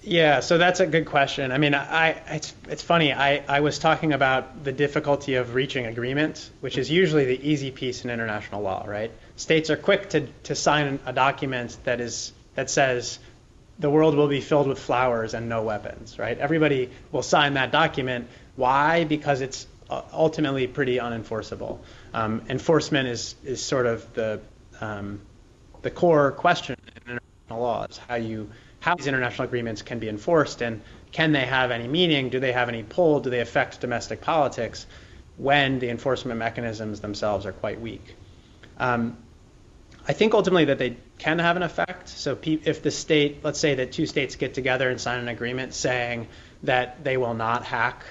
Yeah, so that's a good question. I mean, it's funny. I was talking about the difficulty of reaching agreement, which is usually the easy piece in international law, right? States are quick to sign a document that says the world will be filled with flowers and no weapons, right? Everybody will sign that document. Why? Because it's ultimately pretty unenforceable. Enforcement is sort of the core question in international law, is how these international agreements can be enforced, and can they have any meaning? Do they have any pull? Do they affect domestic politics when the enforcement mechanisms themselves are quite weak? I think ultimately that they can have an effect. So if the state, let's say that two states get together and sign an agreement saying that they will not hack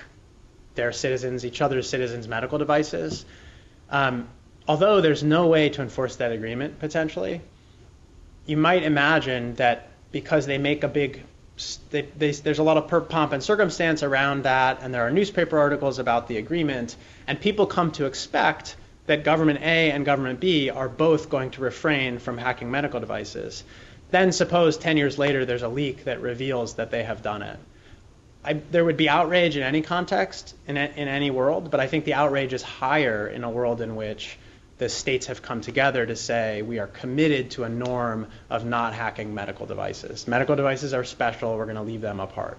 each other's citizens' medical devices, although there's no way to enforce that agreement potentially, you might imagine that because they make there's a lot of pomp and circumstance around that, and there are newspaper articles about the agreement, and people come to expect that government A and government B are both going to refrain from hacking medical devices. Then suppose 10 years later there's a leak that reveals that they have done it. There would be outrage in any context, in any world, but I think the outrage is higher in a world in which the states have come together to say we are committed to a norm of not hacking medical devices. Medical devices are special. We're going to leave them apart.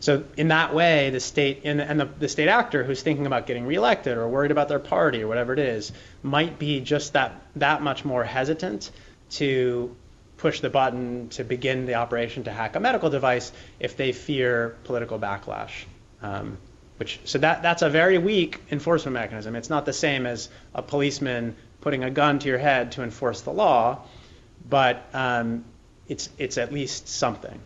So in that way, the state and the state actor who's thinking about getting reelected or worried about their party or whatever it is might be just that much more hesitant to push the button to begin the operation to hack a medical device if they fear political backlash. So that's a very weak enforcement mechanism. It's not the same as a policeman putting a gun to your head to enforce the law, but it's at least something.